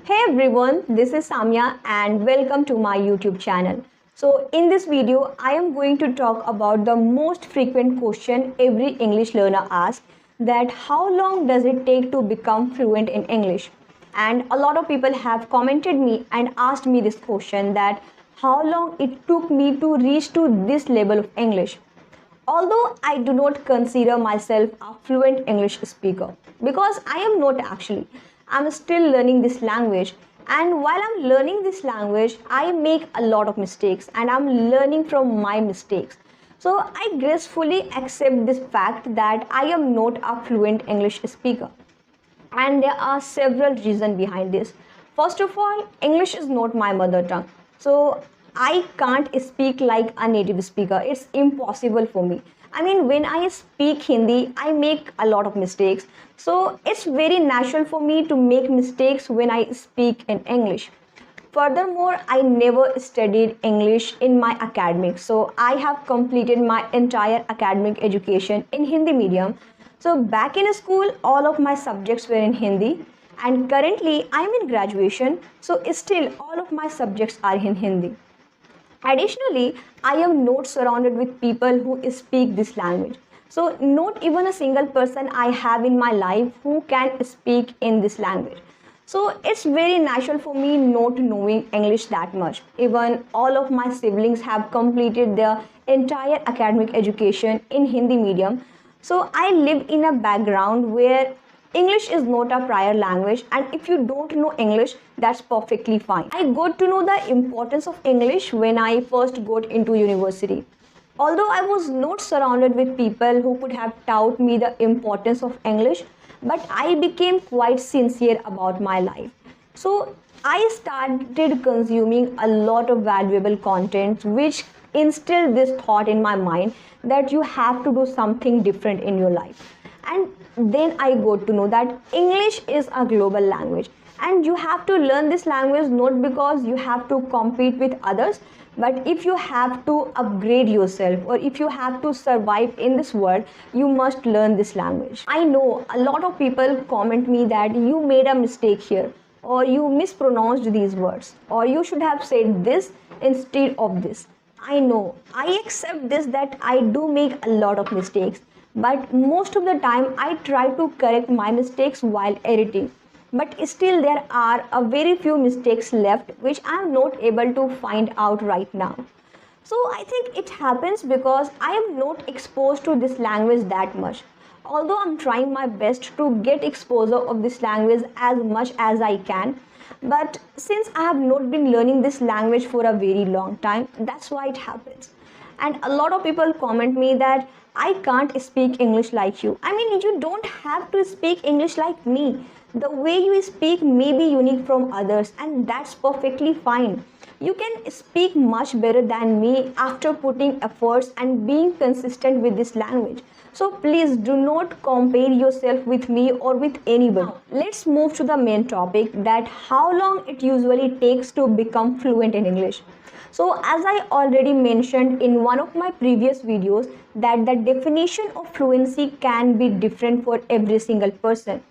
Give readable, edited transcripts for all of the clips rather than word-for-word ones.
Hey everyone, this is Samya and welcome to my YouTube channel. So in this video, I am going to talk about the most frequent question every English learner asks, that how long does it take to become fluent in English? And a lot of people have commented me and asked me this question, that how long it took me to reach to this level of English. Although I do not consider myself a fluent English speaker, because I am not actually. I'm still learning this language, and while I'm learning this language, I make a lot of mistakes and I'm learning from my mistakes. So I gracefully accept this fact that I am not a fluent English speaker. And there are several reasons behind this. First of all, English is not my mother tongue. So I can't speak like a native speaker. It's impossible for me. I mean, when I speak Hindi, I make a lot of mistakes. So it's very natural for me to make mistakes when I speak in English. Furthermore, I never studied English in my academics. So I have completed my entire academic education in Hindi medium. So back in school, all of my subjects were in Hindi, and currently I am in graduation. So still all of my subjects are in Hindi. Additionally, I am not surrounded with people who speak this language. So not even a single person I have in my life who can speak in this language. So it's very natural for me not knowing English that much. Even all of my siblings have completed their entire academic education in Hindi medium. So I live in a background where English is not a prior language, and if you don't know English, that's perfectly fine. I got to know the importance of English when I first got into university. Although I was not surrounded with people who could have taught me the importance of English, but I became quite sincere about my life. So I started consuming a lot of valuable content which instilled this thought in my mind that you have to do something different in your life. And then I got to know that English is a global language, and you have to learn this language not because you have to compete with others, but if you have to upgrade yourself or if you have to survive in this world, you must learn this language. I know a lot of people comment me that you made a mistake here, or you mispronounced these words, or you should have said this instead of this. I know, I accept this, that I do make a lot of mistakes, but most of the time I try to correct my mistakes while editing. But still there are a very few mistakes left which I am not able to find out right now. So I think it happens because I am not exposed to this language that much. Although I'm trying my best to get exposure of this language as much as I can, but since I have not been learning this language for a very long time, that's why it happens. And a lot of people comment me that I can't speak English like you. I mean, you don't have to speak English like me. The way you speak may be unique from others, and that's perfectly fine. You can speak much better than me after putting efforts and being consistent with this language. So please do not compare yourself with me or with anybody. Now, let's move to the main topic, that how long it usually takes to become fluent in English. So as I already mentioned in one of my previous videos, that the definition of fluency can be different for every single person.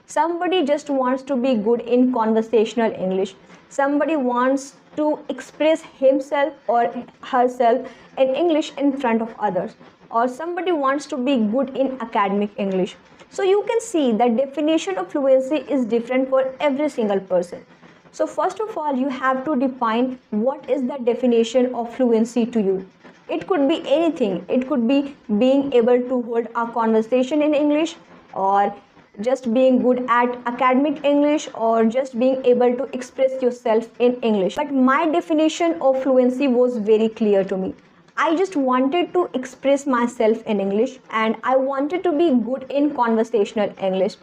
Somebody just wants to be good in conversational English. Somebody wants to express himself or herself in English in front of others. Or somebody wants to be good in academic English. So you can see the definition of fluency is different for every single person. So first of all, you have to define what is the definition of fluency to you. It could be anything. It could be being able to hold a conversation in English, or just being good at academic English, or just being able to express yourself in English. But my definition of fluency was very clear to me. I just wanted to express myself in English, and I wanted to be good in conversational English.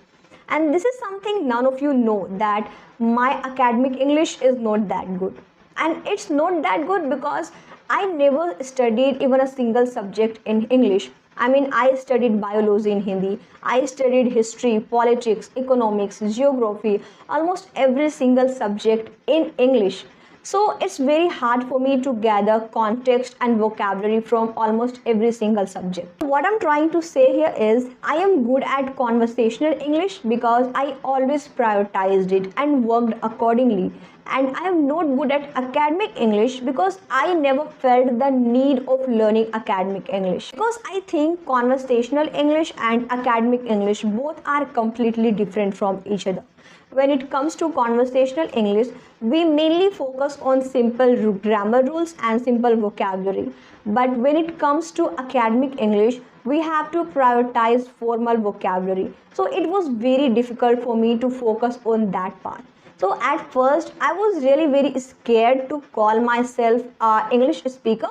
And this is something none of you know, that my academic English is not that good. And it's not that good because I never studied even a single subject in English. I mean, I studied biology in Hindi, I studied history, politics, economics, geography, almost every single subject in English. So it's very hard for me to gather context and vocabulary from almost every single subject. What I'm trying to say here is I am good at conversational English because I always prioritized it and worked accordingly. And I am not good at academic English because I never felt the need of learning academic English. Because I think conversational English and academic English both are completely different from each other. When it comes to conversational English, we mainly focus on simple grammar rules and simple vocabulary. But when it comes to academic English, we have to prioritize formal vocabulary. So it was very difficult for me to focus on that part. So at first, I was really very scared to call myself an English speaker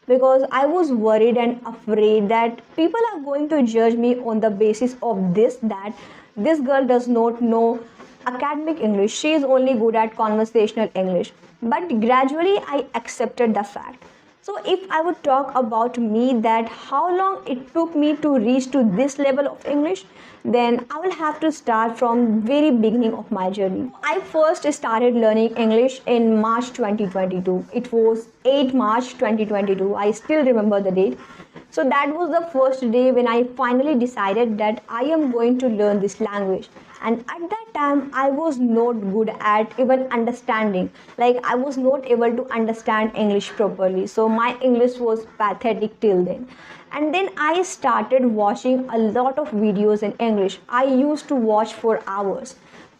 because I was worried and afraid that people are going to judge me on the basis of that this girl does not know academic English, she is only good at conversational English. But gradually I accepted the fact. So if I would talk about me, that how long it took me to reach to this level of English, then I will have to start from very beginning of my journey. I first started learning English in March 2022. It was 8 March 2022. I still remember the date. So that was the first day when I finally decided that I am going to learn this language. And at that time, I was not good at even understanding. Like, I was not able to understand English properly. So my English was pathetic till then. And then I started watching a lot of videos in English. I used to watch for hours.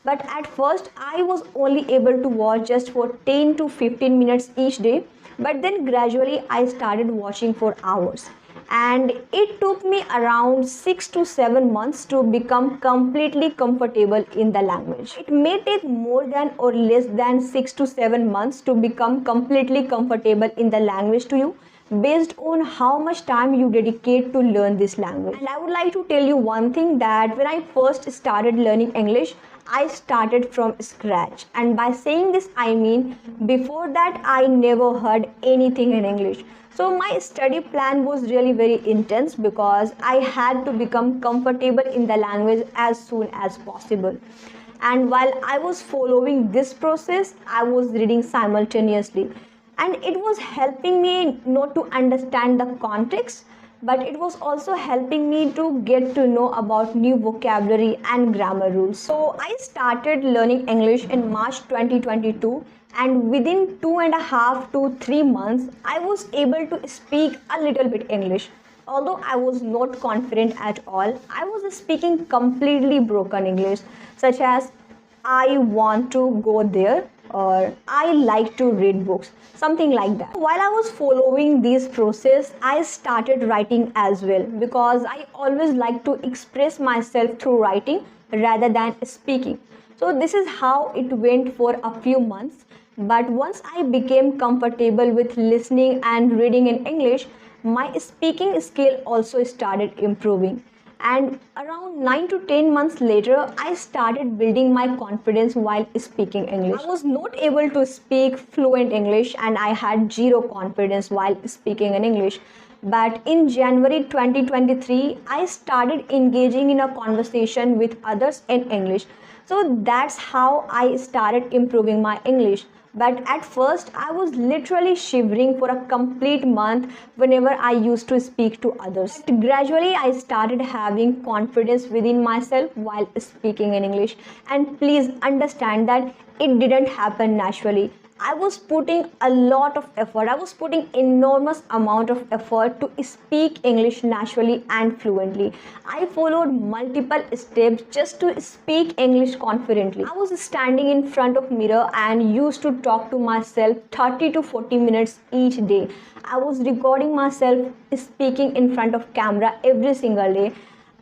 But at first, I was only able to watch just for 10 to 15 minutes each day. But then gradually, I started watching for hours. And it took me around 6 to 7 months to become completely comfortable in the language. It may take more than or less than 6 to 7 months to become completely comfortable in the language to you, based on how much time you dedicate to learn this language. And I would like to tell you one thing, that when I first started learning English, I started from scratch. And by saying this, I mean before that I never heard anything in English. So my study plan was really very intense because I had to become comfortable in the language as soon as possible. And while I was following this process, I was reading simultaneously. And it was helping me not to understand the context, but it was also helping me to get to know about new vocabulary and grammar rules. So I started learning English in March 2022, and within 2.5 to 3 months, I was able to speak a little bit English. Although I was not confident at all, I was speaking completely broken English, such as I want to go there, or I like to read books, something like that. While I was following this process, I started writing as well, because I always like to express myself through writing rather than speaking. So this is how it went for a few months. But once I became comfortable with listening and reading in English, my speaking skill also started improving. And around 9 to 10 months later, I started building my confidence while speaking English. I was not able to speak fluent English, and I had zero confidence while speaking in English. But in January 2023, I started engaging in a conversation with others in English. So that's how I started improving my English. But at first, I was literally shivering for a complete month whenever I used to speak to others. But gradually, I started having confidence within myself while speaking in English. And please understand that it didn't happen naturally. I was putting a lot of effort. I was putting enormous amount of effort to speak English naturally and fluently. I followed multiple steps just to speak English confidently. I was standing in front of mirror and used to talk to myself 30 to 40 minutes each day. I was recording myself speaking in front of camera every single day.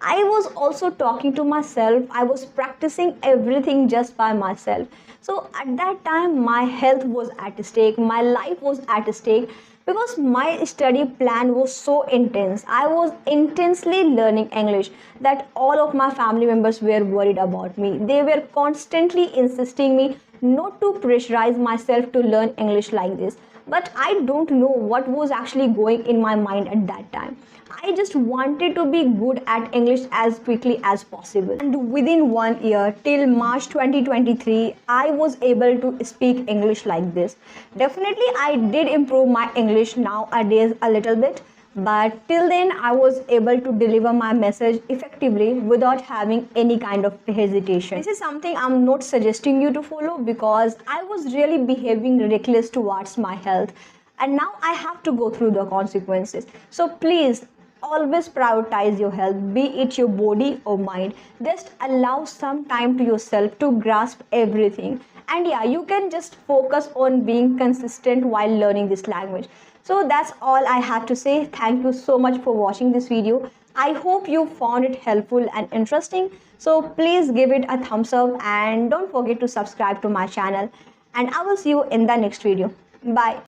I was also talking to myself. I was practicing everything just by myself. So at that time, my health was at stake, my life was at stake, because my study plan was so intense. I was intensely learning English that all of my family members were worried about me. They were constantly insisting me not to pressurize myself to learn English like this. but I don't know what was actually going in my mind at that time. I just wanted to be good at English as quickly as possible. And within 1 year, till March 2023, I was able to speak English like this. Definitely, I did improve my English nowadays a little bit, but till then, I was able to deliver my message effectively without having any kind of hesitation. This is something I'm not suggesting you to follow because I was really behaving reckless towards my health, and now I have to go through the consequences. So please always prioritize your health, be it your body or mind. Just allow some time to yourself to grasp everything. And yeah, you can just focus on being consistent while learning this language. So that's all I had to say. Thank you so much for watching this video. I hope you found it helpful and interesting. So please give it a thumbs up and don't forget to subscribe to my channel. And I will see you in the next video. Bye.